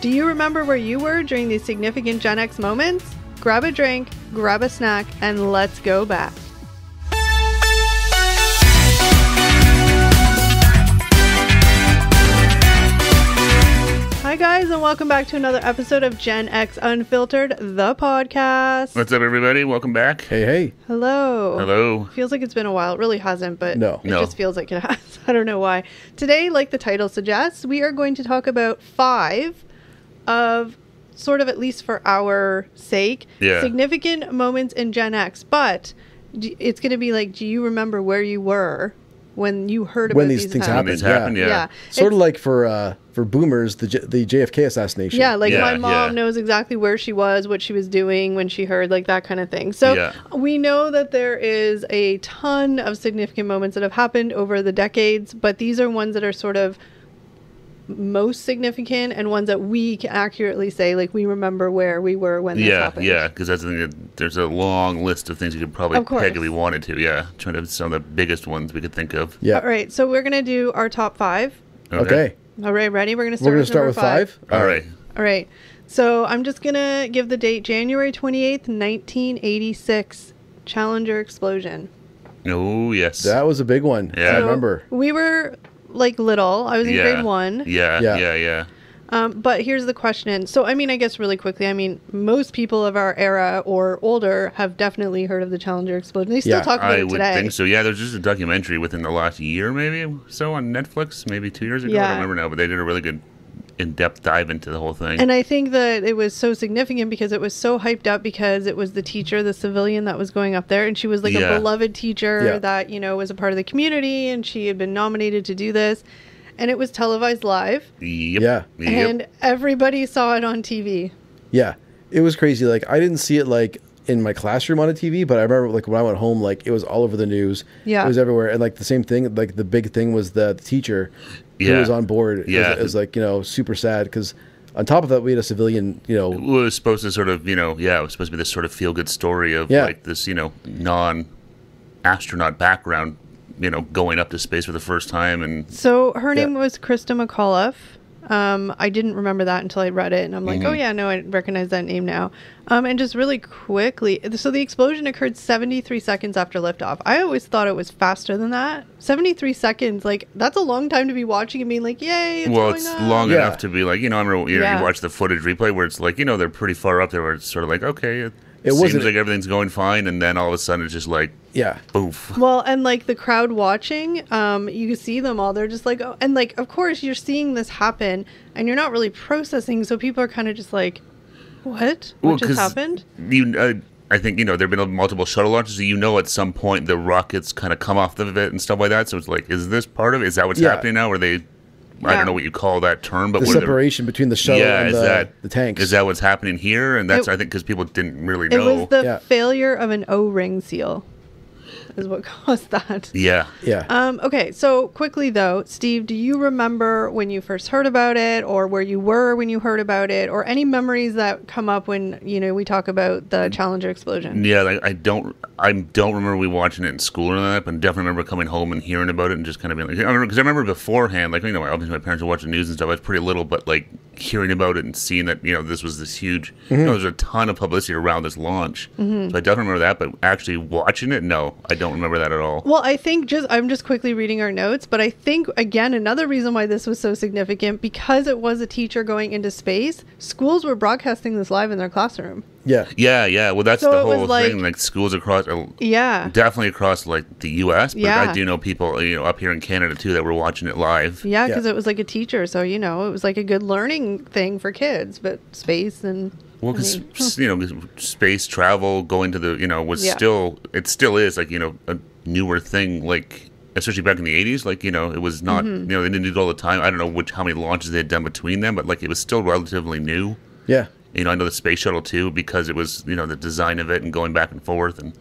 Do you remember where you were during these significant Gen X moments? Grab a drink, grab a snack, and let's go back. Hi guys, and welcome back to another episode of Gen X Unfiltered, the podcast. What's up, everybody? Welcome back. Hey. Hello. Hello. Feels like it's been a while. It really hasn't, but No. it just feels like it has. I don't know why. Today, like the title suggests, we are going to talk about 5 of, sort of at least for our sake, significant moments in Gen X. But it's going to be like, do you remember where you were when you heard about these things happened? Yeah. Sort of like for boomers, the JFK assassination. Yeah, like my mom knows exactly where she was, what she was doing when she heard, like that kind of thing. So we know that there is a ton of significant moments that have happened over the decades, but these are ones that are sort of most significant and ones that we can accurately say, like, we remember where we were when this happened. Yeah, because that's the thing that there's a long list of things you could probably peg if we wanted to. Yeah, trying to some of the biggest ones we could think of. Yeah. All right, so we're going to do our top 5. Okay. All right, ready? We're going to start with 5? All right. All right. So I'm just going to give the date, January 28th, 1986, Challenger explosion. Oh, yes. That was a big one. Yeah. I remember. We were like little. I was in grade 1. Yeah. But here's the question. So, I mean, I guess really quickly, I mean, most people of our era or older have definitely heard of the Challenger explosion. They still talk about it today. I would think so. Yeah, there's just a documentary within the last year, maybe so, on Netflix, maybe 2 years ago. I don't remember now, but they did a really good in-depth dive into the whole thing. And I think that it was so significant because it was so hyped up because it was the teacher, the civilian that was going up there, and she was like a beloved teacher that, you know, was a part of the community, and she had been nominated to do this, and it was televised live. Yep. And everybody saw it on TV. Yeah. It was crazy. Like, I didn't see it like in my classroom on a TV, but I remember like when I went home, like it was all over the news. Yeah. It was everywhere. And like the same thing, like the big thing was the teacher who was on board. It was like, you know, super sad because on top of that, we had a civilian, you know. It was supposed to sort of, you know, it was supposed to be this sort of feel-good story of like this, you know, non-astronaut background, you know, going up to space for the first time. And so her name was Krista McAuliffe. I didn't remember that until I read it, and I'm like, oh yeah, no, I recognize that name now. And just really quickly, so the explosion occurred 73 seconds after liftoff. I always thought it was faster than that. 73 seconds, like, that's a long time to be watching and being like, yay, it's long enough to be like, you know, I remember you watch the footage replay where it's like, you know, they're pretty far up there where it's sort of like, okay, it seems like everything's going fine, and then all of a sudden it's just like, boof. Well, and like the crowd watching, you see them all. They're just like, oh, and like, of course, you're seeing this happen, and you're not really processing, so people are kind of just like, what just happened? I think, you know, there have been multiple shuttle launches, so you know at some point the rockets kind of come off of it and stuff like that, so it's like, is this part of it? Is that what's happening now? Or they... I don't know what you call that term, but the separation between the shuttle and the tanks. Is that what's happening here? And that's, I think, because people didn't really know. It was the failure of an O-ring seal is what caused that. Yeah. Okay, so quickly though, Steve, do you remember when you first heard about it, or where you were when you heard about it, or any memories that come up when, you know, we talk about the Challenger explosion? Yeah, like, I don't remember we watching it in school or that, but definitely remember coming home and hearing about it and just kind of being like, I remember beforehand, like, you know, obviously my parents were watching the news and stuff. I was pretty little, but like hearing about it and seeing that, you know, this was this huge, you know, there's a ton of publicity around this launch. So I definitely remember that, but actually watching it, no, I don't remember that at all. Well, I think I'm just quickly reading our notes, but I think, again, another reason why this was so significant, because it was a teacher going into space, schools were broadcasting this live in their classroom. Yeah. Well, that's the whole thing. Like schools across, definitely across like the U.S. But I do know people, you know, up here in Canada too that were watching it live. Yeah, because it was like a teacher, so you know, it was like a good learning thing for kids. But space and because you know, space travel, going to the, you know, was still is like, you know, a newer thing, like especially back in the 80s. Like, you know, it was not, you know, they didn't do it all the time. I don't know how many launches they had done between them, but like it was still relatively new. Yeah. You know, I know the space shuttle too, because it was, you know, the design of it and going back and forth, and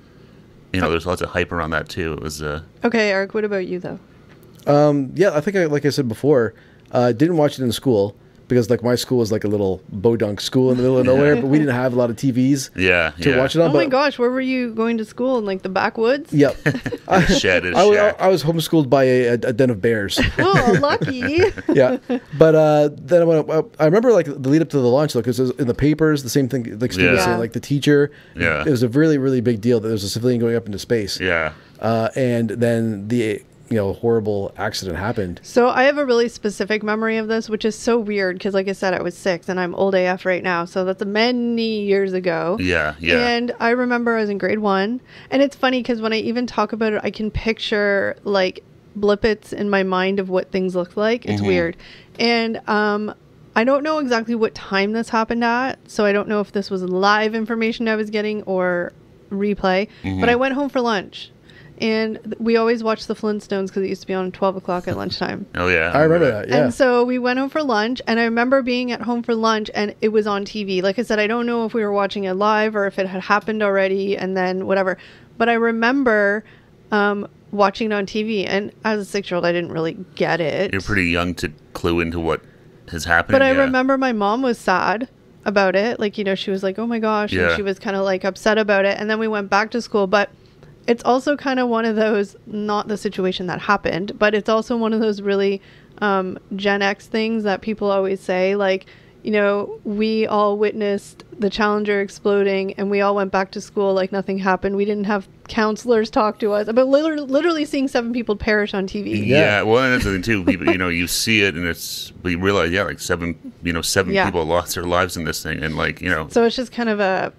you know, there's lots of hype around that too. It was okay, Eric. What about you though? Yeah, I think like I said before, didn't watch it in school, because like my school was like a little bodunk school in the middle of nowhere, but we didn't have a lot of TVs to watch it on. Oh my gosh, where were you going to school? In like the backwoods? Yep. I was homeschooled by a den of bears. Oh, lucky. Yeah. But then I remember like the lead up to the launch, like, because it was in the papers, the same thing, like Steve was saying, like the teacher. Yeah. It was a really, really big deal that there was a civilian going up into space. Yeah. And then the horrible accident happened. So I have a really specific memory of this, which is so weird because, like I said, I was 6 and I'm old AF right now. So that's many years ago. Yeah. And I remember I was in grade 1. And it's funny because when I even talk about it, I can picture like blippets in my mind of what things look like. It's weird. And I don't know exactly what time this happened at. So I don't know if this was live information I was getting or replay. But I went home for lunch. And we always watched the Flintstones because it used to be on 12 o'clock at lunchtime. Oh, yeah. I remember that, yeah. And so we went home for lunch, and I remember being at home for lunch, and it was on TV. Like I said, I don't know if we were watching it live or if it had happened already, and then whatever. But I remember watching it on TV, and as a 6-year-old, I didn't really get it. You're pretty young to clue into what has happened. But I remember my mom was sad about it. Like, she was like, oh my gosh, and she was kind of like upset about it. And then we went back to school, but it's also kind of one of those, not the situation that happened, but it's also one of those really Gen X things that people always say, like, we all witnessed the Challenger exploding and we all went back to school like nothing happened. We didn't have counselors talk to us about literally seeing 7 people perish on TV. Yeah, well, and that's the thing too. People, you see it and we realize, like 7 people lost their lives in this thing, and like, So it's just kind of a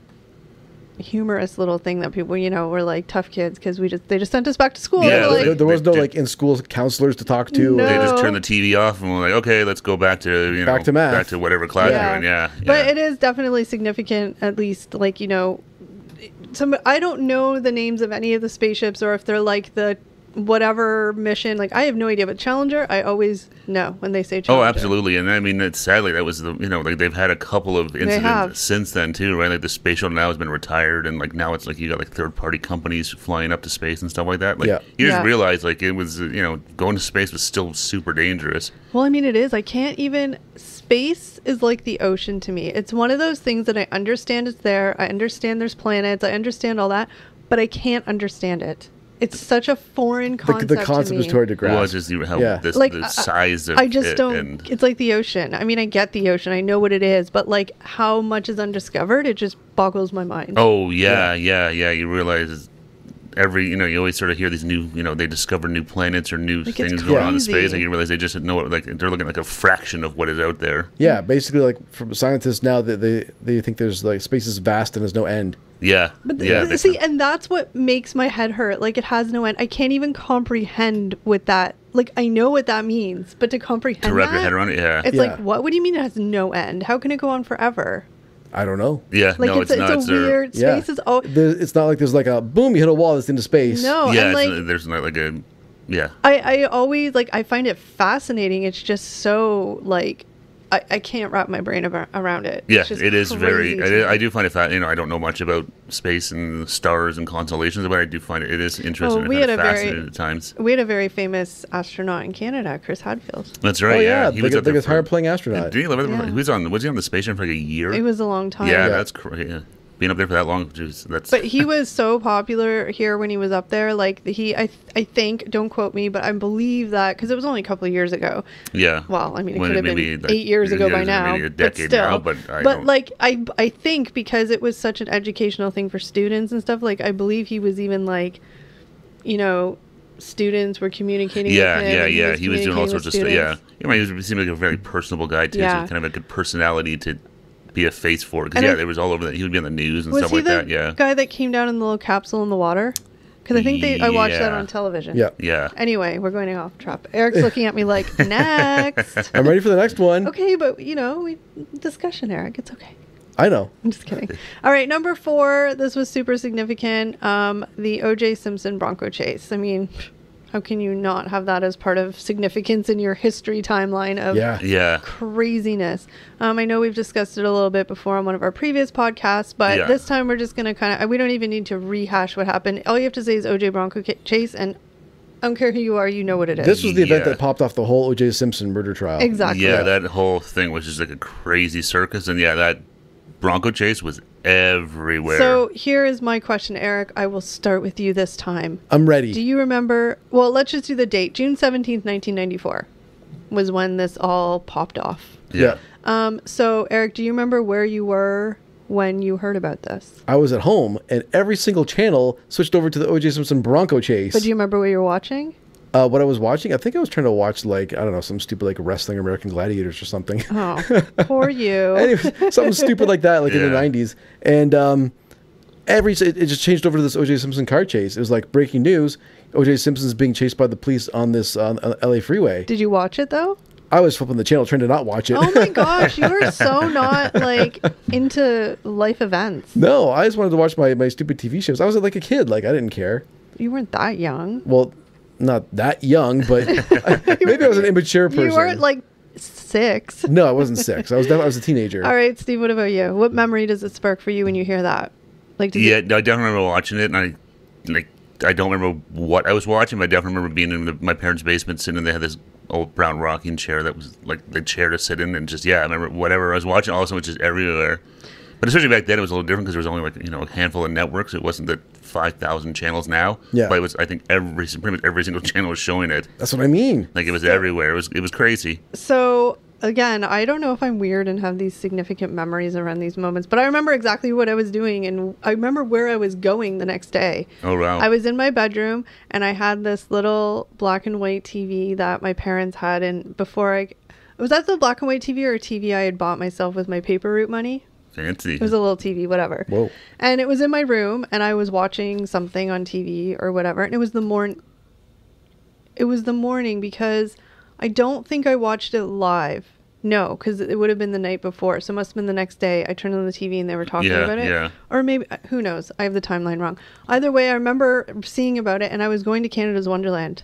humorous little thing that people, were like tough kids because they just sent us back to school. Yeah, there was no like in school counselors to talk to. No. They just turned the TV off and were like, okay, let's go back to back to math, back to whatever class you're in. Yeah. But it is definitely significant, at least like I don't know the names of any of the spaceships or if they're like the whatever mission, like I have no idea, but Challenger I always know when they say Challenger. Oh, absolutely. And I mean, sadly that was the like they've had a couple of incidents since then too, right? Like the space shuttle now has been retired, and like now it's like you got like third-party companies flying up to space and stuff like that. Like you just realize like it was going to space was still super dangerous. Well, I mean, it is. I can't even. Space is like the ocean to me. It's one of those things that I understand it's there. I understand there's planets. I understand all that, but I can't understand it. It's such a foreign concept. The concept is hard to grasp. Well, it's just the size of it. I just don't. It's like the ocean. I mean, I get the ocean. I know what it is, but like how much is undiscovered, it just boggles my mind. Oh yeah. You realize you always sort of hear these new, they discover new planets or new things going on in space, and you realize they just know like they're looking at like a fraction of what is out there. Yeah, basically, like from scientists now that they think there's like space is vast and there's no end. Yeah. But see, and that's what makes my head hurt. Like, it has no end. I can't even comprehend what that, like, I know what that means, but to comprehend to wrap your head around it, it's like, what do you mean it has no end? How can it go on forever? I don't know. Yeah, like, it's not. It's a weird, space is it's not like there's like a, boom, you hit a wall that's into space. No, yeah, and like, there's not like a, yeah. I always, like, I find it fascinating. It's just so, like, I can't wrap my brain around it. Yeah, it is very. I do find it fascinating. I don't know much about space and stars and constellations, but I do find it is interesting. We had fascinating at times. We had a very famous astronaut in Canada, Chris Hadfield. That's right. Oh, yeah, he was the biggest higher playing astronaut. Did he live? Yeah. Was he on the space station for like a year? It was a long time. Yeah, that's crazy. Yeah. Being up there for that long, that's. But he was so popular here when he was up there. Like I think, don't quote me, but I believe that because it was only a couple of years ago. Yeah. Well, I mean, it could have been 8 years ago by now. Maybe a decade now, but I think because it was such an educational thing for students and stuff. Like I believe he was even like, students were communicating. Yeah, with him, yeah. He was doing all sorts of stuff. Yeah. He seemed like a very personable guy too. Yeah. So kind of a good personality to be a face for it, because it was all over that. He would be on the news and stuff like that. Yeah, guy that came down in the little capsule in the water, because I think I watched that on television. Yeah. Anyway, we're going off track. Eric's looking at me like, next. I'm ready for the next one. Okay, but discussion, Eric. It's okay. I know. I'm just kidding. All right, number 4. This was super significant. The O.J. Simpson Bronco chase. I mean, how can you not have that as part of significance in your history timeline of craziness? I know we've discussed it a little bit before on one of our previous podcasts, but this time we're just going to we don't even need to rehash what happened. All you have to say is O.J. Bronco chase, and I don't care who you are, you know what it is. This was the event that popped off the whole O.J. Simpson murder trial. Exactly. Yeah, that whole thing was just like a crazy circus. And yeah, that Bronco chase was everywhere. So here is my question, Eric. I will start with you this time. I'm ready. Do you remember? Well, let's just do the date. June 17th, 1994 was when this all popped off. Yeah. So, Eric, do you remember where you were when you heard about this? I was at home, and every single channel switched over to the O.J. Simpson Bronco chase. But do you remember what you were watching? What I was watching, I think I was trying to watch, like, I don't know, some stupid, like, wrestling American Gladiators or something. Oh, poor you. Anyway, something stupid like that, like in the 90s. And it just changed over to this O.J. Simpson car chase. It was like breaking news. O.J. Simpson's being chased by the police on this L.A. freeway. Did you watch it, though? I was flipping the channel trying to not watch it. Oh my gosh, you were so not like into life events. No, I just wanted to watch my stupid TV shows. I was like a kid, like I didn't care. You weren't that young. Well, not that young, but maybe I was an immature person. You weren't like 6. No, I wasn't 6. I was a teenager. All right, Steve, what about you? What memory does it spark for you when you hear that? Like, I don't remember watching it, and I don't remember what I was watching, but I definitely remember being in my parents' basement sitting, and they had this old brown rocking chair that was like the chair to sit in, and just I remember whatever I was watching also was just everywhere. But especially back then it was a little different because there was only like a handful of networks. It wasn't the 5,000 channels now. Yeah. But it was, I think, pretty much every single channel was showing it. That's what I mean. Like it was everywhere. It was crazy. So again, I don't know if I'm weird and have these significant memories around these moments, but I remember exactly what I was doing, and I remember where I was going the next day. Oh, wow. I was in my bedroom, and I had this little black and white TV that my parents had, and was that the black and white TV or a TV I had bought myself with my paper route money? Fancy. It was a little TV, whatever. Whoa. And it was in my room, and I was watching something on TV or whatever, and it was the morning because I don't think I watched it live. No, because it would have been the night before. So it must have been the next day. I turned on the TV and they were talking about it. Yeah. Or maybe, who knows? I have the timeline wrong. Either way, I remember seeing about it, and I was going to Canada's Wonderland.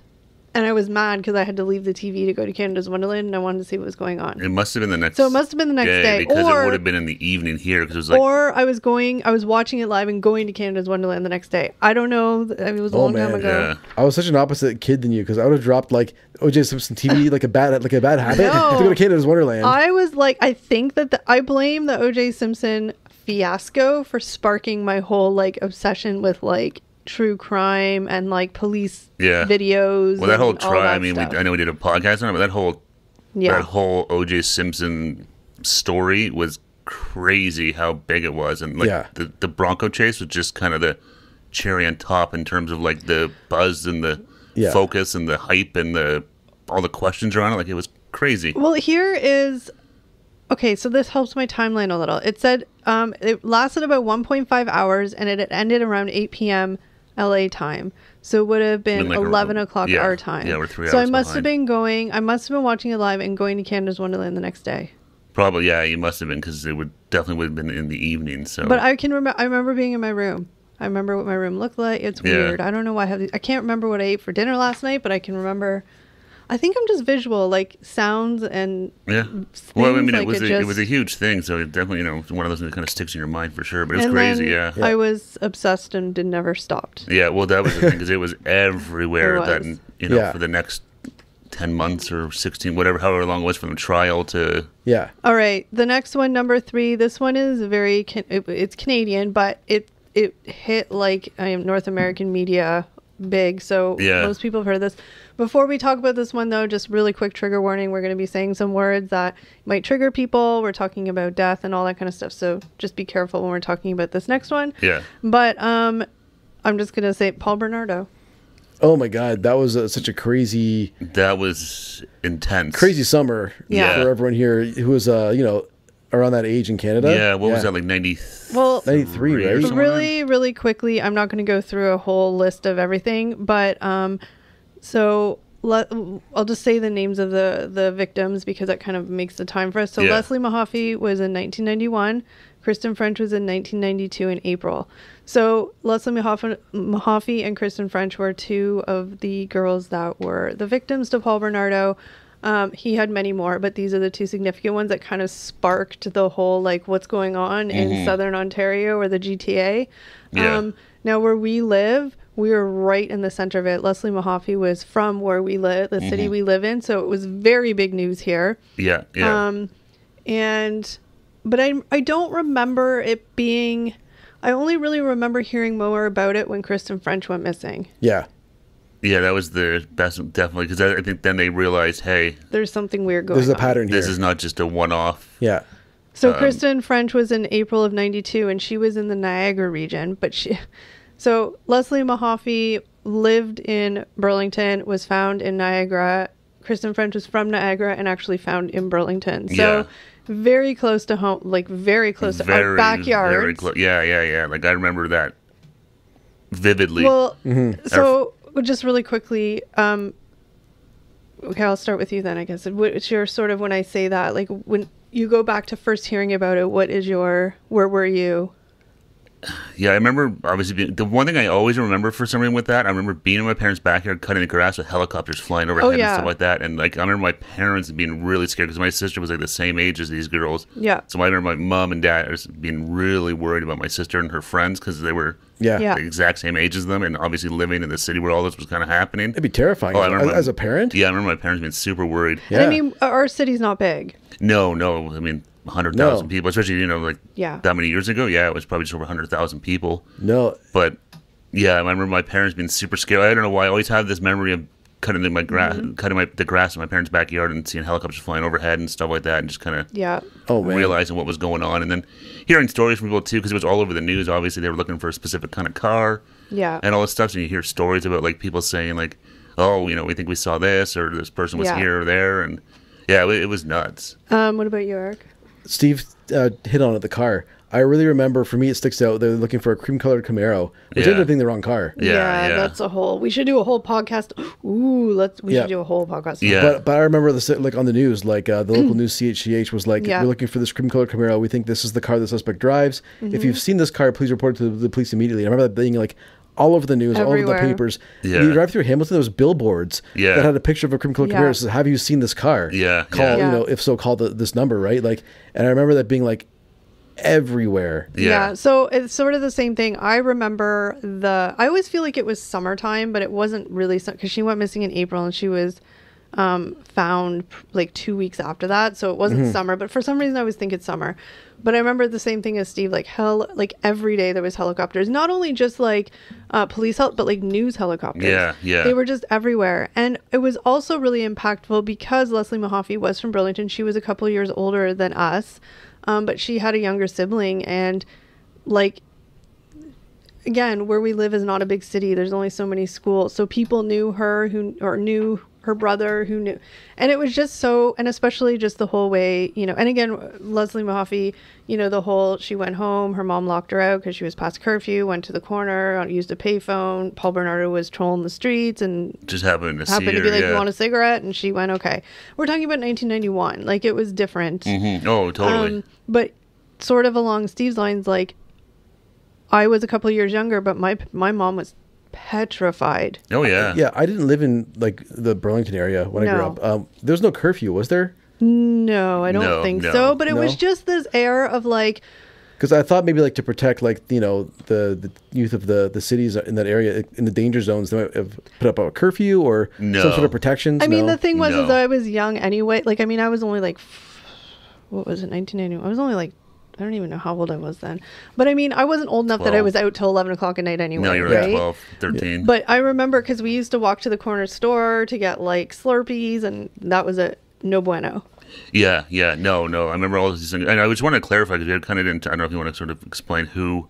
And I was mad because I had to leave the TV to go to Canada's Wonderland, and I wanted to see what was going on. It must have been the next. So it must have been the next day, because it would have been in the evening here, because it was like. Or I was watching it live and going to Canada's Wonderland the next day. I don't know. It was a long time ago. Yeah. I was such an opposite kid than you because I would have dropped like O.J. Simpson TV like a bad habit No. to go to Canada's Wonderland. I was like, I think that I blame the O.J. Simpson fiasco for sparking my whole like obsession with like true crime and like police videos. Well, that whole trial. I mean, stuff. I know we did a podcast on it, but that whole O.J. Simpson story was crazy. How big it was, and like the Bronco chase was just kind of the cherry on top in terms of like the buzz and the focus and the hype and all the questions around it. Like it was crazy. Well, here is. Okay, so this helps my timeline a little. It said it lasted about 1.5 hours, and it had ended around 8 p.m. LA time. So it would have been like 11 o'clock our time. Yeah, we're 3 hours So I must have behind. been watching it live and going to Canada's Wonderland the next day. Probably, yeah, you must have been, because it would have been in the evening. So, but I remember being in my room. I remember what my room looked like. It's weird. I don't know why I have these. I can't remember what I ate for dinner last night, but I can remember. I think I'm just visual, like sounds and Well, I mean, like it was a huge thing, so it definitely, one of those that kind of sticks in your mind for sure. But it was and crazy, I was obsessed and never stopped. Yeah, well, that was the thing, because it was everywhere. It was. For the next 10 months or 16, however long it was from the trial to. Yeah. All right, the next one, number 3. This one is it's Canadian, but it hit like North American media big, so most people have heard of this. Before we talk about this one, though, just really quick trigger warning. We're going to be saying some words that might trigger people. We're talking about death and all that kind of stuff, so just be careful when we're talking about this next one. Yeah. But I'm just going to say Paul Bernardo. Oh my God, that was such a crazy. That was intense. Crazy summer for everyone here who was around that age in Canada. Yeah, what was that, like 93? Well, 93, right? Really, really quickly, I'm not going to go through a whole list of everything, but so I'll just say the names of the victims because that kind of makes the time for us. So Leslie Mahaffey was in 1991. Kristen French was in 1992 in April. So Leslie Mahaffey and Kristen French were two of the girls that were the victims to Paul Bernardo. He had many more, but these are the two significant ones that kind of sparked the whole, like, what's going on in Southern Ontario or the GTA. Yeah. Now, where we live, we were right in the center of it. Leslie Mahaffey was from where we live, the city we live in, so it was very big news here. Yeah. But I don't remember it being. I only really remember hearing more about it when Kristen French went missing. Yeah. Yeah, that was the best, definitely, because I think then they realized, hey, there's something weird going on. There's a pattern here. This is not just a one-off. Yeah. So Kristen French was in April of 92, and she was in the Niagara region. So Leslie Mahaffey lived in Burlington, was found in Niagara. Kristen French was from Niagara and actually found in Burlington. So very close to home, like very close to our backyard. Very close. Yeah. Like I remember that vividly. Well, so just really quickly, okay, I'll start with you then, I guess. What's your sort of, when I say that, like when you go back to first hearing about it, where were you? Yeah, I remember obviously the one thing I always remember for some reason with that, I remember being in my parents' backyard cutting the grass with helicopters flying overhead and stuff like that. And like I remember my parents being really scared because my sister was like the same age as these girls. Yeah. So I remember my mom and dad just being really worried about my sister and her friends because they were the exact same age as them, and obviously living in the city where all this was kind of happening. It'd be terrifying as a parent. Yeah, I remember my parents being super worried. Yeah. And I mean, our city's not big. No. I mean, 100,000 people, especially, that many years ago. Yeah, it was probably just over 100,000 people. No. But, yeah, I remember my parents being super scared. I don't know why. I always have this memory of cutting the grass in my parents' backyard and seeing helicopters flying overhead and stuff like that, and just kind of realizing what was going on. And then hearing stories from people, too, because it was all over the news. Obviously, they were looking for a specific kind of car and all this stuff. So you hear stories about, like, people saying, like, oh, we think we saw this, or this person was here or there. And, yeah, it was nuts. What about you, Eric? Steve hit on it, the car. I really remember, for me, it sticks out. They're looking for a cream-colored Camaro, which ended up being the wrong car. Yeah, that's we should do a whole podcast. Ooh, we should do a whole podcast. Yeah. But I remember this, like on the news, like the local news CHCH was like, we're looking for this cream-colored Camaro. We think this is the car the suspect drives. If you've seen this car, please report it to the police immediately. I remember that being like all over the news, all over the papers. Yeah. You drive through Hamilton, there was billboards that had a picture of a cream-colored Camaro. It says, have you seen this car? Call, if so, call this number, right? Like, and I remember that being like everywhere. So it's sort of the same thing. I remember I always feel like it was summertime, but it wasn't really, because she went missing in April and she was found like 2 weeks after that. So it wasn't summer, but for some reason I always think it's summer. But I remember the same thing as Steve, like every day there was helicopters, not only just like police but like news helicopters. Yeah. They were just everywhere. And it was also really impactful because Leslie Mahaffey was from Burlington. She was a couple of years older than us. But she had a younger sibling, and like, again, where we live is not a big city. There's only so many schools. So people knew her knew her brother who knew. And it was just and especially just the whole way, and again, Leslie Mahaffey, she went home, her mom locked her out because she was past curfew, went to the corner, used a payphone. Paul Bernardo was trolling the streets and just happened to be like, you want a cigarette? And she went, okay. We're talking about 1991. Like, it was different. Mm-hmm. Oh, totally. But sort of along Steve's lines, like, I was a couple of years younger, but my mom was petrified. Oh, yeah. Yeah, I didn't live in, like, the Burlington area when I grew up. There was no curfew, was there? No, I don't think so. But it was just this air of, like... Because I thought maybe, like, to protect, like, the youth of the cities in that area, in the danger zones, they might have put up a curfew or some sort of protections. I mean, the thing was is I was young anyway. Like, I mean, I was only, like... What was it, 1991? I was only, like... I don't even know how old I was then. But I mean, I wasn't old enough 12. that I was out till 11 o'clock at night anyway. No, you're like 12, 13. But I remember because we used to walk to the corner store to get like Slurpees, and that was a no bueno. Yeah. No. I remember all these things. And I just want to clarify because we kind of didn't, I don't know if you want to sort of explain who.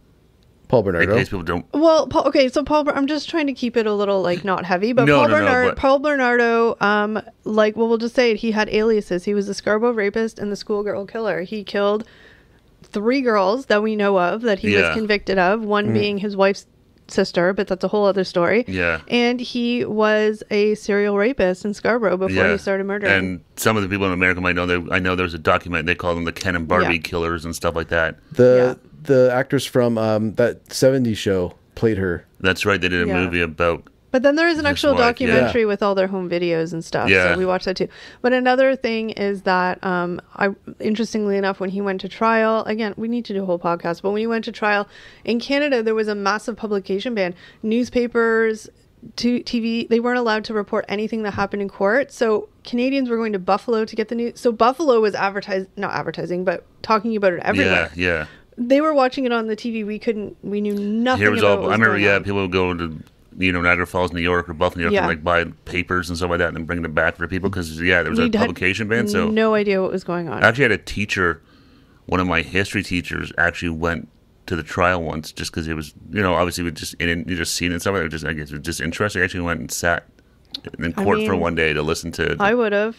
Paul Bernardo. In case people don't. Well, so I'm just trying to keep it a little like not heavy, but Paul Bernardo, we'll just say it. He had aliases. He was the Scarborough rapist and the schoolgirl killer. He killed 3 girls that we know of that he was convicted of, one being his wife's sister, but that's a whole other story. Yeah. And he was a serial rapist in Scarborough before he started murdering. And some of the people in America might know I know there's a document, they call them the Ken and Barbie killers and stuff like that. The actress from that 70s show played her. That's right, they did a movie about But then there is an actual documentary with all their home videos and stuff. Yeah. So we watched that too. But another thing is that, interestingly enough, when he went to trial, again, we need to do a whole podcast, but when he went to trial in Canada, there was a massive publication ban. Newspapers, TV, they weren't allowed to report anything that happened in court. So Canadians were going to Buffalo to get the news. So Buffalo was not advertising, but talking about it everywhere. Yeah. They were watching it on the TV. We knew nothing about what was going on. People would go to, Niagara Falls, New York, or Buffalo, New York, and buy papers and stuff like that, and then bring them back for people because there was a publication ban. So no idea what was going on. I actually had a teacher, one of my history teachers, actually went to the trial once just because it was, obviously you just seen it and stuff like that. I guess it was just interesting. I actually went and sat in court for one day to listen to. I would have.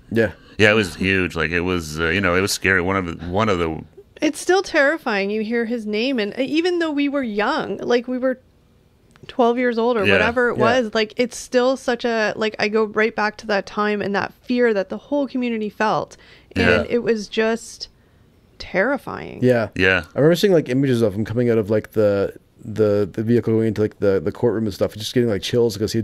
Yeah. Yeah, it was huge. Like it was, it was scary. One of the. It's still terrifying. You hear his name, and even though we were young, like we were 12 years old or whatever it was, like it's still such a, like I go right back to that time and that fear that the whole community felt, and it was just terrifying. Yeah. I remember seeing like images of him coming out of like the vehicle going into like the courtroom and stuff, and just getting like chills because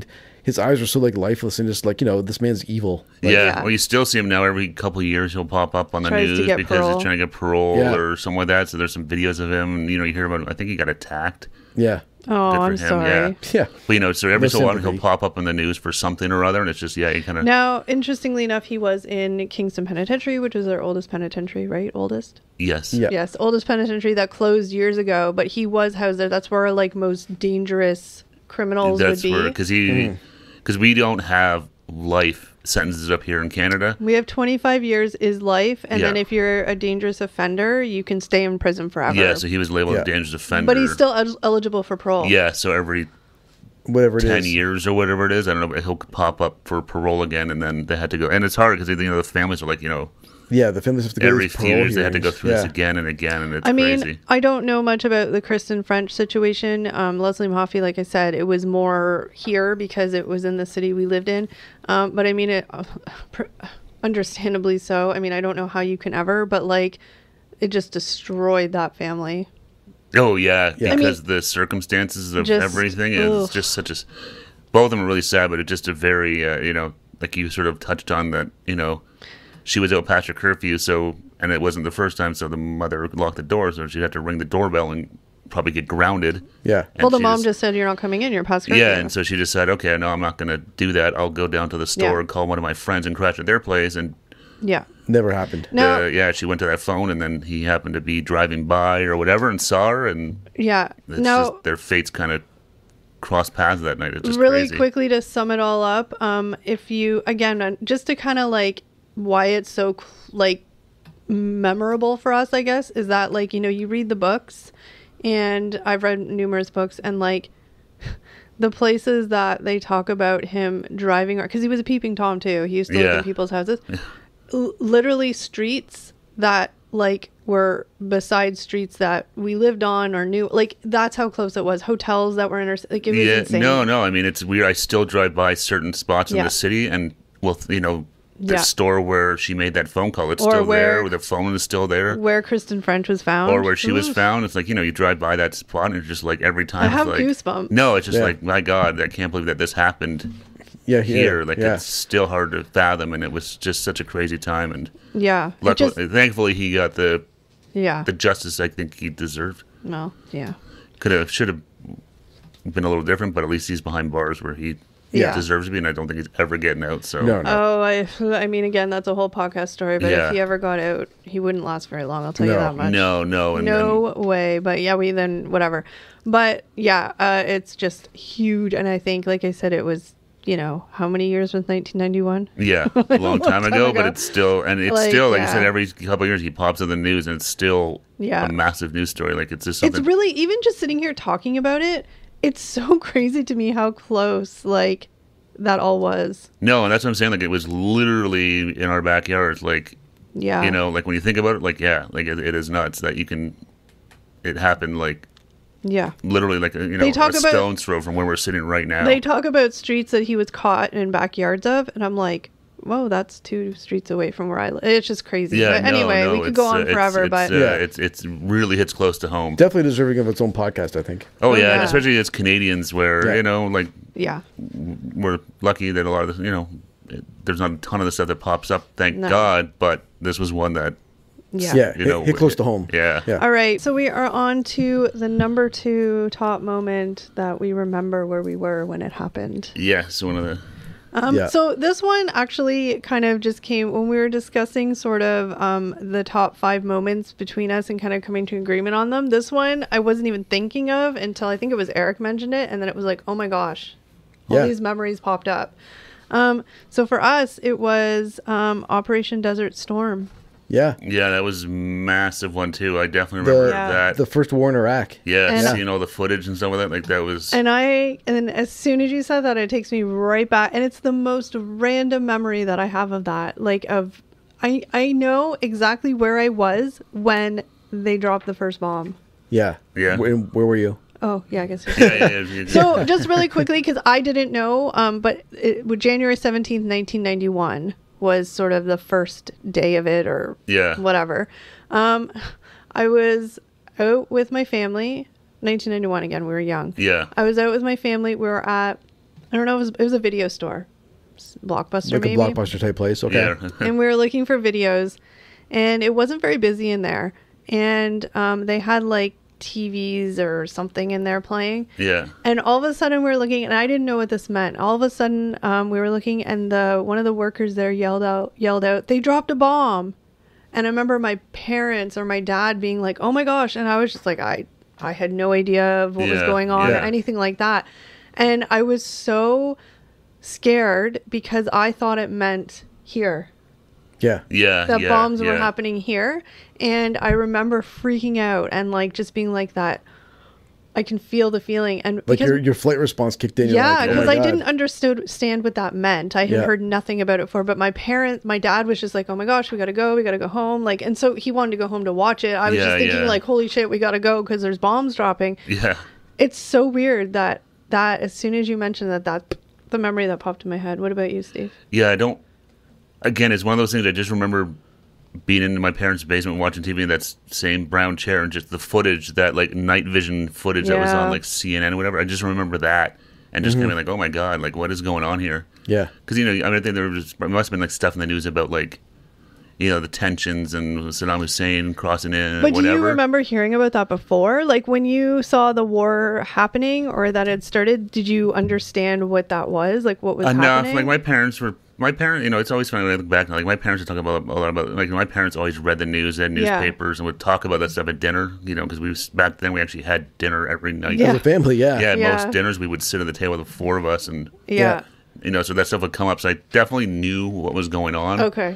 his eyes were so like lifeless and just like, this man's evil. Like, well, you still see him now every couple of years. He'll pop up on the news because he's trying to get parole or something like that. So there's some videos of him, and you hear about him. I think he got attacked. Yeah. Oh, I'm sorry. Yeah. But, so every so often he'll pop up in the news for something or other, and it's just, he kind of... Now, interestingly enough, he was in Kingston Penitentiary, which is our oldest penitentiary, right? Oldest? Yes. Yeah. Yes, oldest penitentiary that closed years ago, but he was housed there. That's where, like, most dangerous criminals would be. Because we don't have life sentences up here in Canada. We have 25 years is life, and then if you're a dangerous offender, you can stay in prison forever. Yeah, so he was labeled a dangerous offender. But he's still eligible for parole. Yeah, so every whatever 10 years or whatever it is, I don't know, but he'll pop up for parole again, and then they had to go. And it's hard because the families are like, yeah, the families have to go every few years they had to go through this again and again, and it's crazy. I don't know much about the Kristen French situation. Leslie Mahaffey, like I said, it was more here because it was in the city we lived in. But I mean, it understandably so. I mean, I don't know how you can ever, but like, it just destroyed that family. Oh yeah, because the circumstances of everything is just such a. Both of them are really sad, but it's just a very, like you sort of touched on that, she was out past her curfew, and it wasn't the first time, so the mother locked the door, so she'd have to ring the doorbell and probably get grounded. Yeah. Well, the mom just said, you're not coming in, you're past curfew. Yeah, and so she just said, okay, no, I'm not going to do that. I'll go down to the store and call one of my friends and crash at their place, and... Yeah. Never happened. No. She went to that phone, and then he happened to be driving by or whatever and saw her, and... Yeah. Just their fates kind of crossed paths that night. It's just really crazy. Quickly to sum it all up, if you, again, just to kind of like... why it's so like memorable for us, I guess, is that like, you read the books, and I've read numerous books, and like the places that they talk about him driving, because he was a peeping Tom too, he used to live in people's houses, literally streets that like were beside streets that we lived on or knew, like that's how close it was. Hotels that were in our, like it was insane. No, I mean, it's weird. I still drive by certain spots in the city, and the store where she made that phone call, it's still there. Where the phone is still there. Where Kristen French was found. Or where she was found. It's like, you drive by that spot, and it's just like every time. I have like, goosebumps. No, it's just like, my God, I can't believe that this happened here. Like, it's still hard to fathom, and it was just such a crazy time. And thankfully, he got the justice I think he deserved. Well, yeah. Should have been a little different, but at least he's behind bars where he... deserves to be, and I don't think he's ever getting out. So no. Oh, I mean, again, that's a whole podcast story. But if he ever got out, he wouldn't last very long. I'll tell you that much. No way. But whatever. But it's just huge, and I think, like I said, it was. How many years was 1991? Yeah, a long time ago, but it's still, like I said, every couple of years he pops in the news, and it's still a massive news story. Like it's just something. It's really, even just sitting here talking about it. It's so crazy to me how close, like, that all was. No, and that's what I'm saying. Like, it was literally in our backyard. Like, like when you think about it, like, it is nuts that it happened, like, literally, like, a stone's throw from where we're sitting right now. They talk about streets that he was caught in backyards of, and I'm like, whoa, that's 2 streets away from where I live. It's just crazy. Yeah, but anyway, we could go on forever, but it's really hits close to home. Definitely deserving of its own podcast, I think. Oh yeah, and especially as Canadians, where Yeah. We're lucky that a lot of this, there's not a ton of the stuff that pops up, thank God, but this was one that hit close to home. Yeah. All right, so we are on to the number 2 top moment that we remember where we were when it happened. Yes, one of the So this one actually kind of just came when we were discussing sort of the top 5 moments between us and kind of coming to agreement on them. This one I wasn't even thinking of until I think it was Eric mentioned it, and then it was like, oh my gosh, all these memories popped up. So for us, it was Operation Desert Storm. Yeah. Yeah, that was a massive one too. I definitely remember that. The first war in Iraq. Yeah, seeing all the footage and stuff like that. Like that was. And then as soon as you said that, it takes me right back, and it's the most random memory that I have of that. I know exactly where I was when they dropped the first bomb. Yeah. Yeah. Where were you? Oh, yeah, I guess. Yeah. So just really quickly, because I didn't know, but January 17th, 1991 was sort of the first day of it or whatever. I was out with my family. 1991 again, we were young. Yeah. I was out with my family. We were at, I don't know, it was a video store. Blockbuster, like maybe. Like a Blockbuster type place, okay. Yeah. And we were looking for videos, and it wasn't very busy in there. And they had like TVs or something in there playing. Yeah. And all of a sudden we were looking, and I didn't know what this meant. All of a sudden we were looking, and one of the workers there yelled out, "They dropped a bomb!" And I remember my parents or my dad being like, "Oh my gosh!" And I was just like, I had no idea of what was going on or anything like that. And I was so scared because I thought it meant here. Yeah. That bombs were happening here. And I remember freaking out and like just being like that. I can feel the feeling. And like your flight response kicked in. Yeah, because I didn't understand what that meant. I had heard nothing about it before. But my dad was just like, "Oh my gosh, we gotta go home." Like, and so he wanted to go home to watch it. I was just thinking like, "Holy shit, we gotta go because there's bombs dropping." Yeah. It's so weird that as soon as you mentioned that's the memory that popped in my head. What about you, Steve? Yeah, again, it's one of those things I just remember being in my parents' basement watching TV in that same brown chair and just the footage, that like night vision footage that was on like CNN or whatever. I just remember that and just kind of like, oh my God, like what is going on here? Yeah. Because, I think there must have been like stuff in the news about like, the tensions and Saddam Hussein crossing in and whatever. But do you remember hearing about that before? Like when you saw the war happening or that it started, did you understand what that was? Like what was happening? Like my parents, it's always funny when I look back, like my parents would talk about a lot about, like my parents always read the news, they had newspapers and would talk about that stuff at dinner, because back then we actually had dinner every night. As a family, Yeah, most dinners we would sit at the table with the 4 of us and so that stuff would come up. So I definitely knew what was going on. Okay.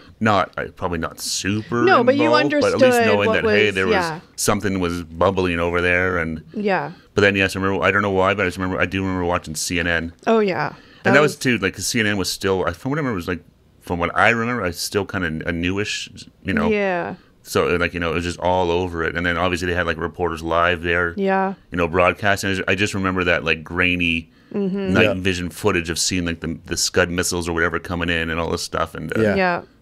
Probably not super No, involved, but you understood but at least knowing that, was, there was something was bubbling over there. And But then, yes, I remember, I don't know why, but I do remember watching CNN. Oh, yeah. And that was too, like, cause CNN was still, from what I remember, it was like, from what I remember, I was still kind of a newish, Yeah. So, like, it was just all over it. And then obviously they had, like, reporters live there. Yeah. Broadcasting. I just remember that, like, grainy night vision footage of seeing, like, the Scud missiles or whatever coming in and all this stuff. And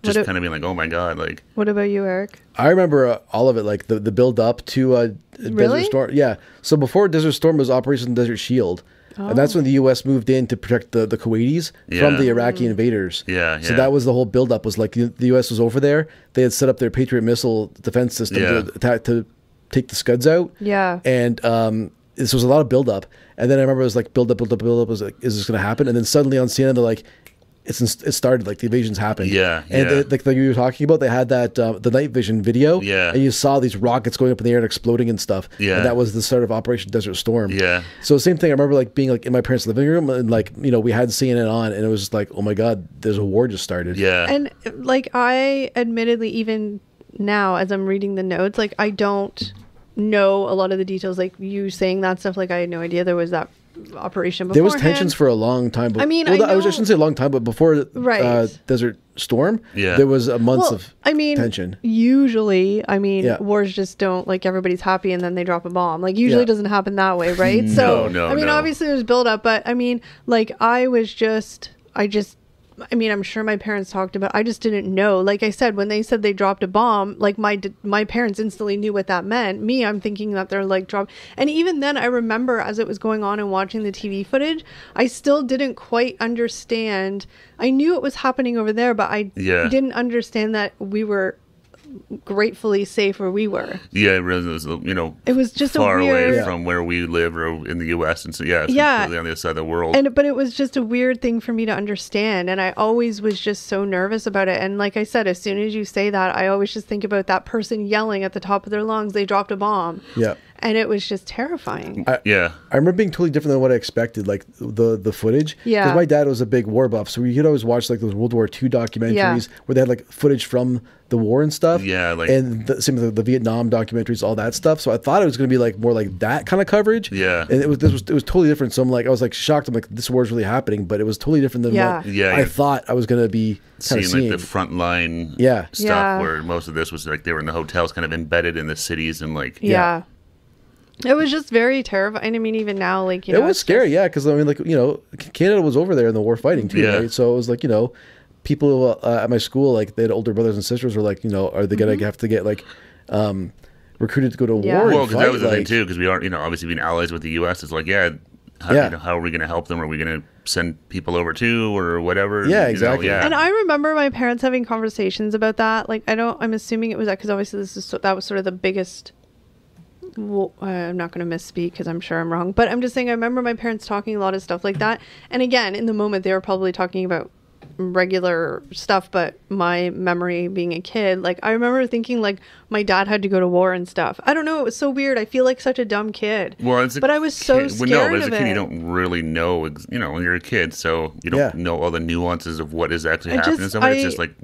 just kind of being like, oh, my God. Like, what about you, Eric? I remember all of it, like the build up to Desert Storm. Yeah. So before Desert Storm was Operation Desert Shield. Oh. And that's when the U.S. moved in to protect the Kuwaitis from the Iraqi invaders. Yeah. So that was the whole buildup. Was like the U.S. was over there. They had set up their Patriot missile defense system to take the Scuds out. Yeah. And this was a lot of buildup. And then I remember it was like build up. I was like, is this going to happen? And then suddenly on CNN they're like, it started, like the invasion's happened. Yeah. And like you were talking about, they had that the night vision video. Yeah. And you saw these rockets going up in the air and exploding and stuff. Yeah. And that was the start of Operation Desert Storm. Yeah. So same thing. I remember like being like in my parents' living room and like we had CNN on and it was just like, oh my God, there's a war just started. Yeah. And like I admittedly even now as I'm reading the notes, like I don't know a lot of the details. Like you saying that stuff, like I had no idea there was that operation beforehand. There was tensions for a long time. I mean, I shouldn't say a long time, but before Desert Storm, there was a months of tension. Usually, wars just don't, like everybody's happy and then they drop a bomb. Like usually it doesn't happen that way, right? No. Obviously there's build up, but I mean, like I just I mean, I'm sure my parents talked about, I just didn't know. Like I said, when they said they dropped a bomb, like my parents instantly knew what that meant. Me, I'm thinking that they're like and even then I remember as it was going on and watching the TV footage, I still didn't quite understand. I knew it was happening over there, but I didn't understand that we were gratefully safe where we were. Yeah, it really was, you know, it was just far a weird, away from where we live or in the U.S. And so, it's completely on the other side of the world. But it was just a weird thing for me to understand. And I always was just so nervous about it. And like I said, as soon as you say that, I always just think about that person yelling at the top of their lungs, they dropped a bomb. Yeah. And it was just terrifying. I remember being totally different than what I expected, like the footage. Yeah. Because my dad was a big war buff, so we could always watch like those World War II documentaries where they had like footage from the war and stuff. Yeah, like, and same with the Vietnam documentaries, all that stuff. So I thought it was going to be like more like that kind of coverage. Yeah. And it was totally different. So I was like shocked. I'm like, this war is really happening, but it was totally different than what I thought I was going to be kind of seeing. Like the frontline stuff where most of this was like they were in the hotels, kind of embedded in the cities and like It was just very terrifying. I mean, even now, like, you know, it was scary, because I mean, like, you know, Canada was over there in the war fighting too, right? So it was like, you know, people at my school, like, they had older brothers and sisters were like, you know, are they gonna have to get like recruited to go to war? Well, because that was the thing too, because we are, you know, obviously being allies with the U.S. It's like, you know, how are we going to help them? Are we going to send people over too, or whatever? Yeah, exactly. You know, And I remember my parents having conversations about that. Like, I'm assuming it was that because obviously that was sort of the biggest. Well, I'm not going to misspeak because I'm sure I'm wrong, but I'm just saying I remember my parents talking a lot of stuff like that. And again, in the moment, they were probably talking about regular stuff, but my memory being a kid, like, I remember thinking like my dad had to go to war and stuff. I don't know, it was so weird. I feel like such a dumb kid. Well, but I was so scared but as a of kid, it. you don't really know, you know, when you're a kid, so you don't know all the nuances of what is actually happening. It's just like.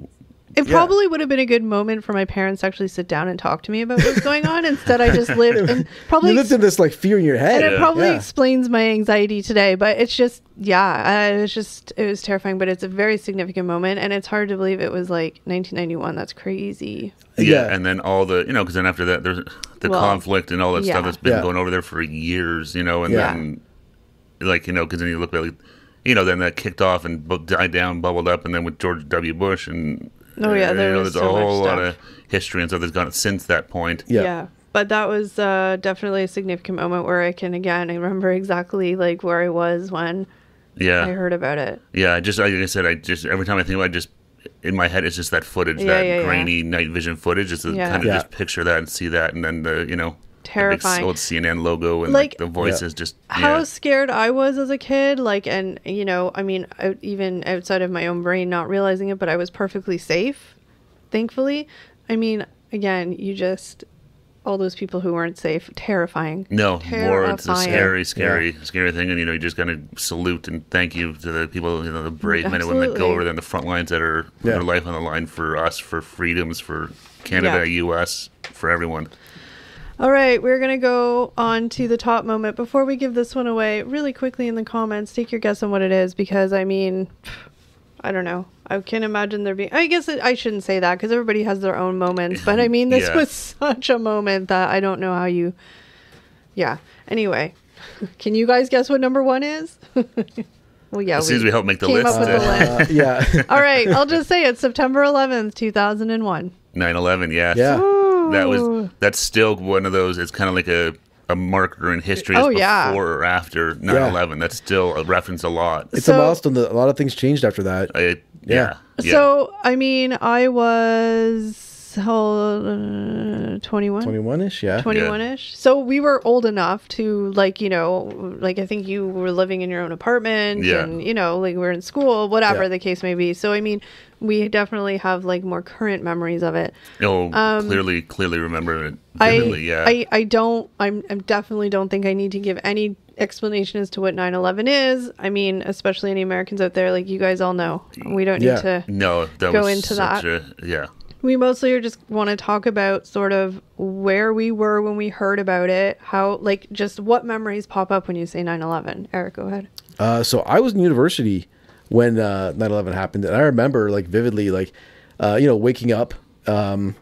It probably would have been a good moment for my parents to actually sit down and talk to me about what's going on. Instead, I just lived and probably you lived in this like fear in your head, and it probably explains my anxiety today. But it's just, it was terrifying. But it's a very significant moment, and it's hard to believe it was like 1991. That's crazy. Yeah, and then all the, you know, because then after that, there's the conflict and all that stuff that's been going over there for years, you know, and then like, you know, because then you look at, like, you know, then that kicked off and died down, bubbled up, and then with George W. Bush and. There's a whole lot of history and stuff that's gone since that point. Yeah. But that was definitely a significant moment where I remember exactly like where I was when I heard about it. Yeah, like I said, every time I think about it, just in my head, it's just that footage, that grainy night vision footage. Just to kind of just picture that and see that, and then the, you know, terrifying old CNN logo and like the voices just how scared I was as a kid, like, and you know, I mean, even outside of my own brain not realizing it, but I was perfectly safe, thankfully. I mean, again, all those people who weren't safe, terrifying. War, it's a scary thing, and you know, you just gotta salute and thank you to the people, you know, the brave men and women that go over there on the front lines that are putting their life on the line for us, for freedoms, for Canada, U.S., for everyone. All right, we're going to go on to the top moment. Before we give this one away, really quickly in the comments, take your guess on what it is, because, I mean, I don't know. I can imagine there being... I guess I shouldn't say that, because everybody has their own moments. But, I mean, this was such a moment that I don't know how you... Yeah. Anyway, can you guys guess what number one is? Well, as soon as we help make the list. Up with the list. All right, I'll just say it's September 11th, 2001. 9/11, yes. Yeah. That's still one of those. It's kind of like a marker in history before or after 9/11. That's still a reference a lot. It's a milestone. A lot of things changed after that. So I mean, I was 21. 21-ish, 21-ish. So we were old enough to, like, you know, like, I think you were living in your own apartment and, you know, like, we're in school, whatever the case may be. So I mean, we definitely have like more current memories of it. Clearly remember it vividly. I definitely don't think I need to give any explanation as to what 9/11 is. I mean, especially any Americans out there, like, you guys all know. We don't need to go into that. We mostly just want to talk about sort of where we were when we heard about it, how, like, just what memories pop up when you say 9/11. Eric, go ahead. So I was in university when 9/11 happened, and I remember, like, vividly, like, you know, waking up and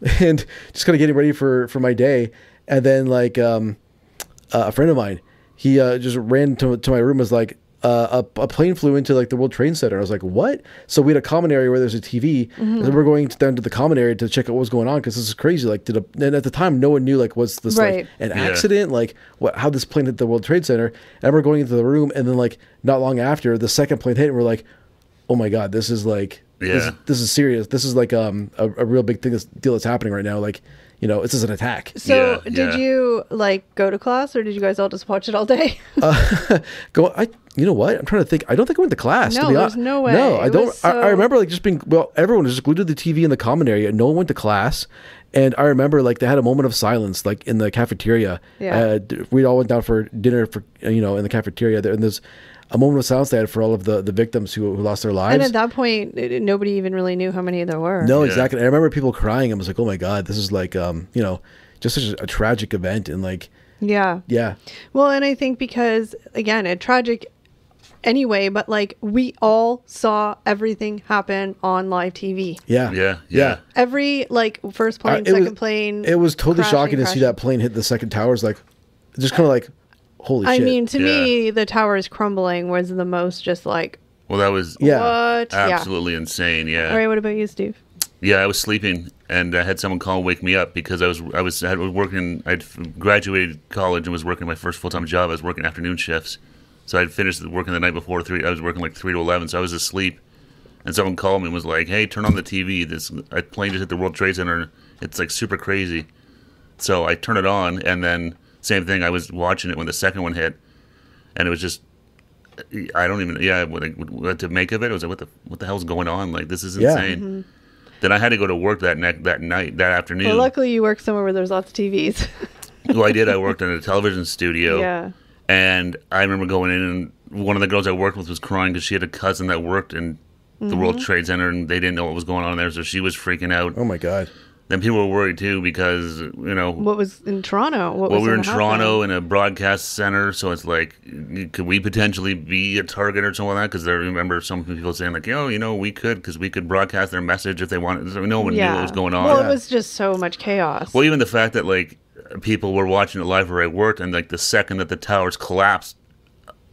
just kind of getting ready for my day, and then, like, a friend of mine, he just ran to my room, was like, a plane flew into like the World Trade Center. I was like, what? So we had a common area where there's a TV, and then we're going down to the common area to check out what was going on because this is crazy. Like, and at the time, no one knew like was this like an accident, like how this plane hit the World Trade Center. And we're going into the room, and then like not long after, the second plane hit, and we're like, oh my god, this is like this is serious. This is like a real big deal that's happening right now. Like, you know, this is an attack. So did you like go to class, or did you guys all just watch it all day? You know what? I'm trying to think. I don't think I went to class. No, there's no way. No, I don't. I remember like just being, everyone was just glued to the TV in the common area. No one went to class. And I remember like they had a moment of silence, like in the cafeteria. Yeah. We all went down for dinner in the cafeteria there. And there's a moment of silence they had for all of the victims who lost their lives. And at that point, nobody even really knew how many there were. No, exactly. I remember people crying. I was like, oh my God, this is like, just such a tragic event. And like, yeah. Well, and I think because, again, a tragic anyway, but like we all saw everything happen on live TV. Yeah. Every like first plane, second plane. It was totally shocking to see that plane hit the second towers. Like, just kind of like, holy shit. I mean, to me, the towers crumbling was the most just like. Well, that was what? Absolutely insane. Yeah. All right. What about you, Steve? Yeah, I was sleeping, and I had someone call and wake me up because I was working. I'd graduated college and was working my first full-time job. I was working afternoon shifts. So I'd finished working the night before 3. I was working like 3 to 11, so I was asleep. And someone called me and was like, "Hey, turn on the TV. This plane just hit the World Trade Center. It's like super crazy." So I turn it on, and then same thing. I was watching it when the second one hit, and it was just, I don't even, what to make of it. I was like, what the hell's going on? Like, this is insane. Mm-hmm. Then I had to go to work that afternoon. Well, luckily you work somewhere where there's lots of TVs. Well, I did. I worked in a television studio. Yeah. And I remember going in, and one of the girls I worked with was crying because she had a cousin that worked in the World Trade Center, and they didn't know what was going on there, so she was freaking out. Oh, my God. Then people were worried, too, because, What was in Toronto? We were in Toronto in a broadcast center, so it's like, could we potentially be a target or something like that? Because I remember some people saying, like, we could, because we could broadcast their message if they wanted. So no one knew what was going on. Well, it was just so much chaos. Well, even the fact that, like, people were watching it live where I worked, and like the second that the towers collapsed,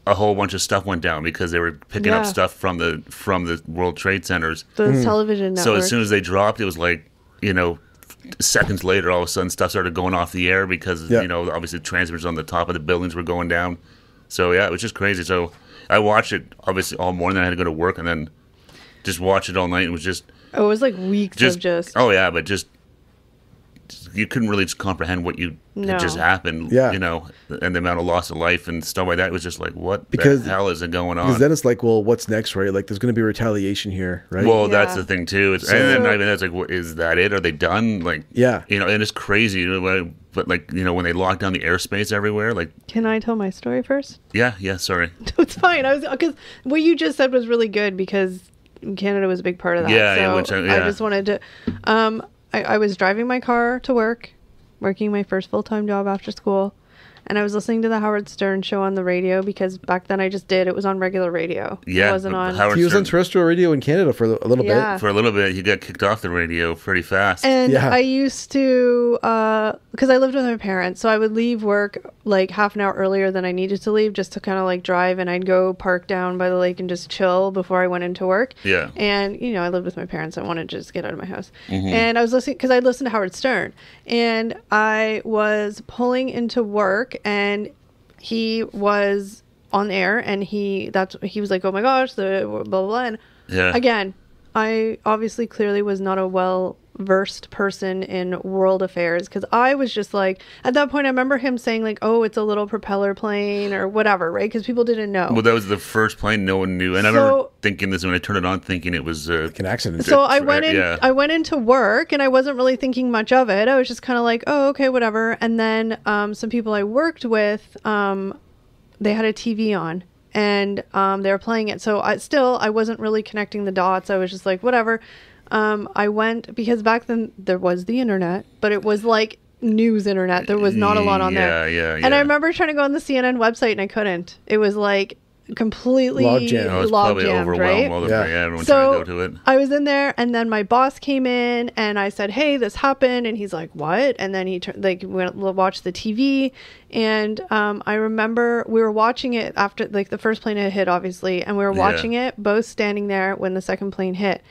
a whole bunch of stuff went down because they were picking up stuff from the World Trade Centers. Those television networks. So as soon as they dropped, it was like, seconds later, all of a sudden stuff started going off the air because obviously the transmitters on the top of the buildings were going down. So yeah, it was just crazy. So I watched it obviously all morning. Then I had to go to work and then just watch it all night. It was just. Oh, it was like weeks of just. Oh yeah, but just. You couldn't really just comprehend what just happened, and the amount of loss of life and stuff like that. It was just like, what the hell is it going on? Because then it's like, well, what's next, right? Like, there's going to be retaliation here, right? Well, that's the thing, too. And then not even that's like, is that it? Are they done? Like, and it's crazy. But, like, when they lock down the airspace everywhere, like... Can I tell my story first? Yeah, sorry. It's fine. Because what you just said was really good because Canada was a big part of that. I just wanted to... I was driving my car to work, working my first full-time job after school, and I was listening to the Howard Stern show on the radio because back then it was on regular radio. Yeah. It wasn't on... He was on terrestrial radio in Canada for a little bit. For a little bit, he got kicked off the radio pretty fast. And I used to, because I lived with my parents, so I would leave work like half an hour earlier than I needed to leave just to kind of like drive, and I'd go park down by the lake and just chill before I went into work. Yeah. And, I lived with my parents. I wanted to just get out of my house. Mm-hmm. And I was listening, because I'd listened to Howard Stern, and I was pulling into work, and he was on air, and he was like, oh my gosh, the blah, blah, blah. And again, I obviously clearly was not a well-versed person in world affairs, because I was just like, at that point, I remember him saying like, oh, it's a little propeller plane or whatever, right? Because people didn't know. Well, that was the first plane no one knew. And I remember thinking this when I turned it on, thinking it was like an accident. So I went into work, and I wasn't really thinking much of it. I was just kind of like, oh, okay, whatever. And then some people I worked with, they had a TV on, and they were playing it. So I wasn't really connecting the dots. I was just like, whatever. I went, because back then there was the internet, but it was like news internet. There was not a lot on there. Yeah. And I remember trying to go on the CNN website, and I couldn't. It was like completely log jammed, right? Everyone trying to go to it. I was in there, and then my boss came in, and I said, "Hey, this happened," and he's like, "What?" And then he went watch the TV, and I remember we were watching it after the first plane had hit, obviously, and we were watching it, both standing there when the second plane hit.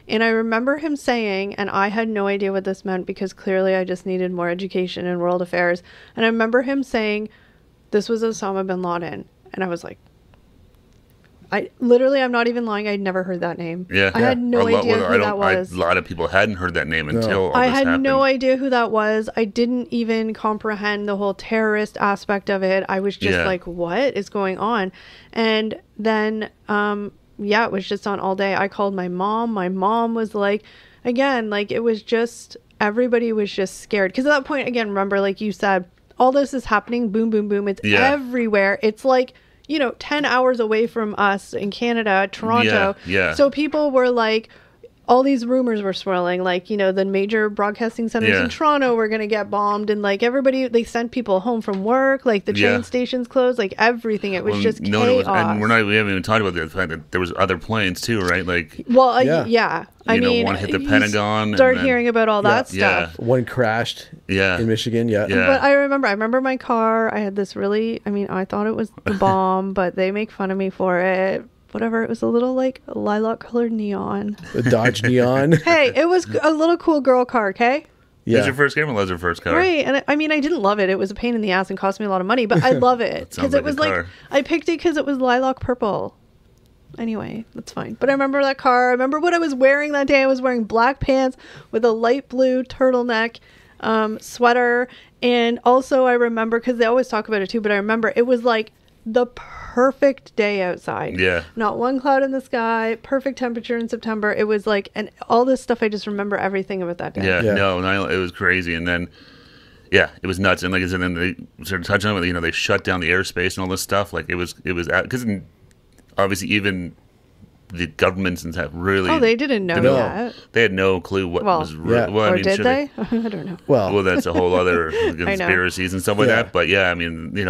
And I remember him saying, and I had no idea what this meant because clearly I just needed more education in world affairs. And I remember him saying, "This was Osama bin Laden," and I was like. I'm not even lying. I'd never heard that name. Yeah, I had no idea who that was. A lot of people hadn't heard that name until all this I had happened. no idea who that was. I didn't even comprehend the whole terrorist aspect of it. I was just like, what is going on? And then, it was just on all day. I called my mom. My mom was like, again, like it was just, everybody was just scared. Because at that point, again, remember, like you said, all this is happening. Boom, boom, boom. It's everywhere. It's like, 10 hours away from us in Canada, Toronto. Yeah. So people were like, all these rumors were swirling, like, the major broadcasting centers in Toronto were going to get bombed. And like everybody, they sent people home from work, like the train stations closed, like everything. It was just chaos. And we haven't even talked about the fact that there was other planes too, right? Like, I mean, one hit the Pentagon. Start hearing about all that stuff. Yeah. One crashed in Michigan, But I remember my car. I had this I thought it was the bomb, but they make fun of me for it. Whatever, it was a little like lilac colored neon. A Dodge Neon. Hey, it was a little cool girl car, okay? Yeah. Was your first game or was your first car? Right, and I didn't love it. It was a pain in the ass and cost me a lot of money, but I love it. Because it was like, I picked it because it was lilac purple. Anyway, that's fine. But I remember that car. I remember what I was wearing that day. I was wearing black pants with a light blue turtleneck sweater. And also I remember, because they always talk about it too, but I remember it was like the perfect day outside. Yeah. Not one cloud in the sky, perfect temperature in September. It was like, and all this stuff, I just remember everything about that day. Yeah. No, it was crazy. And then, it was nuts. And like I said, then they started touching on it, they shut down the airspace and all this stuff. Like it was because obviously even the governments and stuff really... Oh, they didn't know that. They had no clue what was real. Well, did they? I don't know. Well, that's a whole other conspiracies and stuff like that. But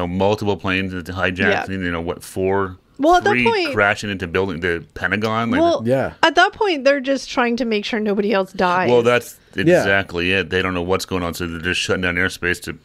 multiple planes hijacked, 4... Well, at that point, crashing into the Pentagon. At that point, they're just trying to make sure nobody else dies. Well, that's exactly it. They don't know what's going on, so they're just shutting down airspace to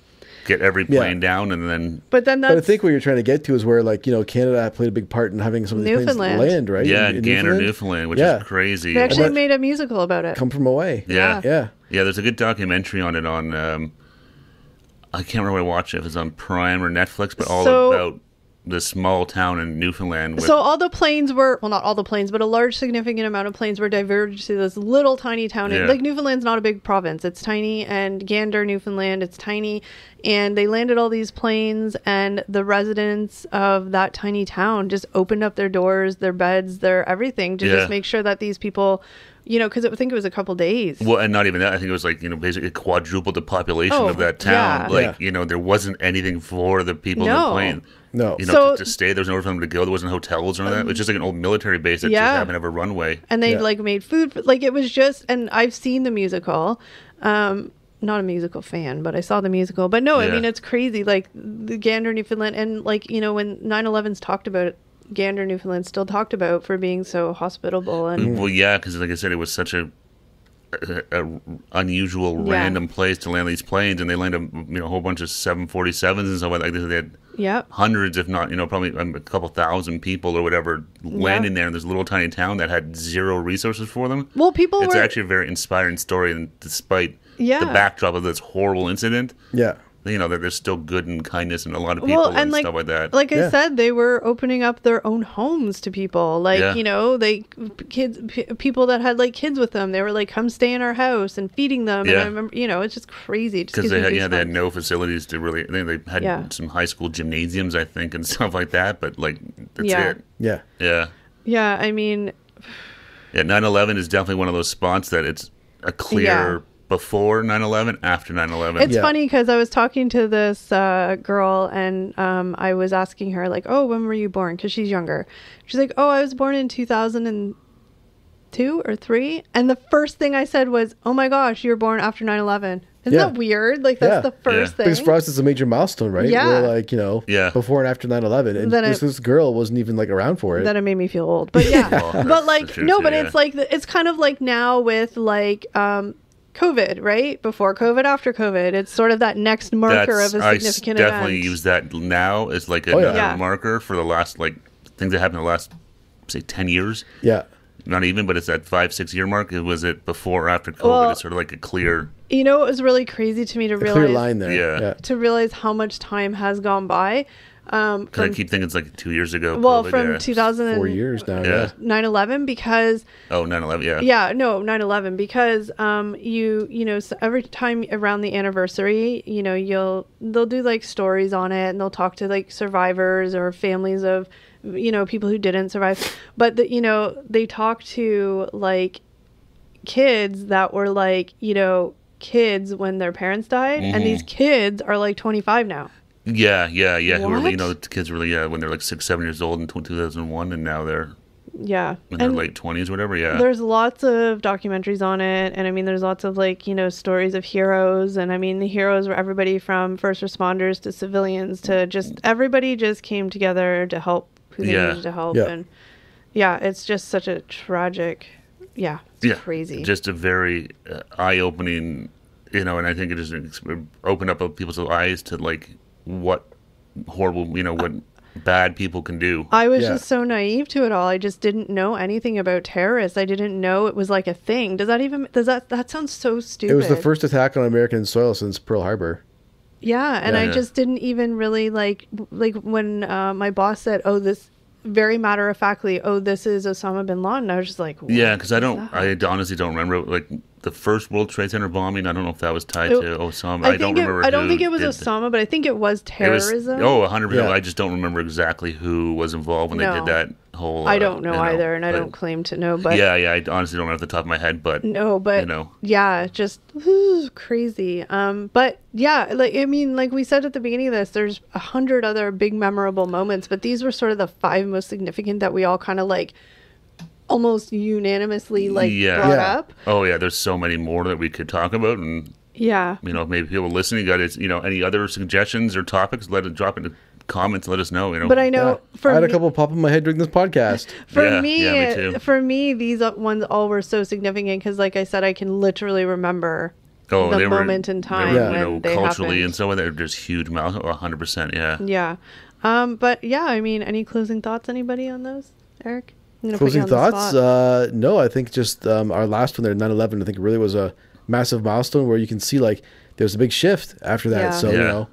get every plane down, and then. But I think what you're trying to get to is where, like, Canada played a big part in having some of these planes land, right? Yeah, in Gander, Newfoundland, which is crazy. They actually made a musical about it. Come From Away. Yeah. There's a good documentary on it on. I can't remember where I watched it. If it's on Prime or Netflix, but about the small town in Newfoundland. So all the planes were, well, not all the planes, but a large significant amount of planes were diverted to this little tiny town. Like Newfoundland's not a big province. It's tiny, and Gander, Newfoundland, it's tiny. And they landed all these planes, and the residents of that tiny town just opened up their doors, their beds, their everything to just make sure that these people... because I think it was a couple days. Well, and not even that. I think it was like, basically quadrupled the population of that town. There wasn't anything for the people in the plane. No. To stay. There was nowhere for them to go. There wasn't hotels or anything. It was just like an old military base that just happened to have a runway. And they made food. It was just, and I've seen the musical. Not a musical fan, but I saw the musical. But no, it's crazy. Like the Gander, Newfoundland, and when 9/11's talked about it, Gander, Newfoundland still talked about for being so hospitable. And because like I said, it was such a unusual random place to land these planes, and they landed a whole bunch of 747s and stuff like that. They had hundreds, if not probably a couple thousand people or whatever landing there in this little tiny town that had zero resources for them. Well, it's actually a very inspiring story, and despite the backdrop of this horrible incident, that there's still good and kindness in a lot of people and stuff like that. Like I said, they were opening up their own homes to people. People that had kids with them, they were like, come stay in our house and feeding them. And I remember, it's just crazy. Because they had no facilities to really, they had some high school gymnasiums, I think, and stuff like that. But that's it. Yeah. Yeah. Yeah. 9/11 is definitely one of those spots that it's a clear... Before 9/11, after 9/11. It's funny because I was talking to this girl, and I was asking her, oh, when were you born? Because she's younger. She's like, oh, I was born in 2002 or 3. And the first thing I said was, oh my gosh, you were born after 9/11. Isn't that weird? Like, that's the first thing. Because for us, it's a major milestone, right? Yeah. We're like, before and after 9/11. And this girl wasn't even like around for it. Then it made me feel old. But but like, no, but it's like, it's kind of like now with like, COVID, right? Before COVID, after COVID, it's sort of that next marker of a significant event. I definitely use that now as like another marker for the last, like, things that happened in the last, say, 10 years. Yeah. Not even, but it's that 5-6 year mark. Was it before or after COVID? Well, it's sort of like a clear... You know, it was really crazy to me to realize... clear line there. Yeah. To realize how much time has gone by. Because I keep thinking it's like 2 years ago. Well, COVID, from 2000... 4 years now, 9/11, because... Oh, 9/11, yeah. Yeah, no, 9/11, because so every time around the anniversary, they'll do like stories on it, and they'll talk to like survivors or families of, people who didn't survive. But, they talk to like kids that were like, kids when their parents died, and these kids are like 25 now. Yeah. Who were, the kids were, when they're like 6-7 years old in 2001, and now they're in their late 20s or whatever. Yeah, there's lots of documentaries on it, and I mean, there's lots of like stories of heroes, and I mean, the heroes were everybody from first responders to civilians to just everybody just came together to help who they needed to help, and it's just such a tragic, it's crazy, just a very eye-opening, and I think it just opened up people's eyes to like what horrible, what bad people can do. I was just so naive to it all. I just didn't know anything about terrorists. I didn't know it was like a thing. That sounds so stupid. It was the first attack on American soil since Pearl Harbor. Yeah, and I just didn't even really like when my boss said, "Oh, this." Very matter-of-factly, this is Osama bin Laden. I was just like, because I honestly don't remember, like, the first World Trade Center bombing. I don't know if that was tied to Osama. I don't remember. I don't think it was Osama, but I think it was terrorism. 100%. Yeah. I just don't remember exactly who was involved when they did that whole... I don't know either, and I don't claim to know, but... Yeah, I honestly don't know off the top of my head, but... No, but, just crazy. But, like, I mean, like we said at the beginning of this, there's 100 other big memorable moments, but these were sort of the 5 most significant that we all kind of, like, almost unanimously, like, brought up. Oh, yeah, there's so many more that we could talk about, and... Yeah. Maybe people listening got any other suggestions or topics, drop in the comments, let us know. But I know I had a couple pop in my head during this podcast. Me too. For me, these ones all were so significant because, like I said, I can literally remember the moment in time when they culturally happened. And so on. They're just huge. 100%. Yeah. But I mean, any closing thoughts? Anybody on those, Eric? Closing thoughts? No, I think just our last one there, 9/11. I think really was a massive milestone where you can see like there's a big shift after that. So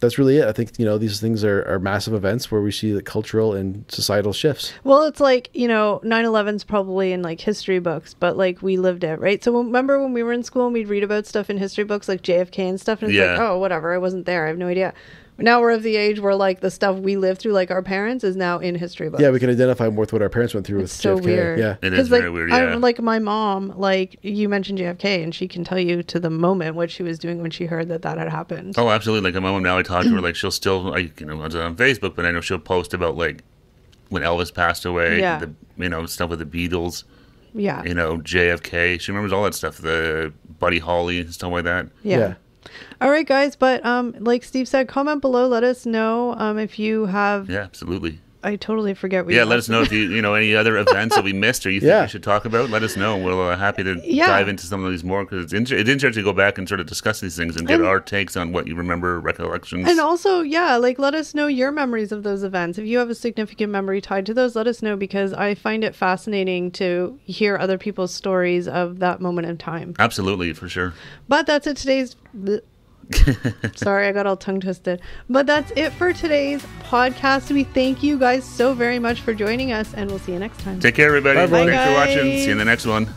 that's really it. I think these things are massive events where we see the cultural and societal shifts. Well, it's like 9/11's probably in like history books, but like we lived it, right? So remember when we were in school and we'd read about stuff in history books like JFK and stuff, and it's like, oh, whatever, I wasn't there, I have no idea. Now we're of the age where like the stuff we lived through, like our parents, is now in history books. Yeah, we can identify more with what our parents went through with so JFK. Weird. Yeah, it is very weird. Yeah, like my mom, like you mentioned JFK, and she can tell you to the moment what she was doing when she heard that had happened. Oh, absolutely. Like my mom now, I talk to her, like she'll still, it's on Facebook, but I know she'll post about like when Elvis passed away, stuff with the Beatles. Yeah, JFK. She remembers all that stuff, the Buddy Holly, stuff like that. Yeah. All right, guys. But like Steve said, comment below. Let us know if you have. Yeah, absolutely. I totally forget. Let us know if you any other events that we missed or you think we should talk about. Let us know. We're happy to dive into some of these more because it's interesting to go back and sort of discuss these things and get our takes on what you remember, recollections. And also, let us know your memories of those events. If you have a significant memory tied to those, let us know because I find it fascinating to hear other people's stories of that moment in time. Absolutely, for sure. But that's it today's... Sorry, I got all tongue twisted. But that's it for today's podcast. We thank you guys so very much for joining us, and we'll see you next time. Take care, everybody. Bye, Thanks for watching. See you in the next one.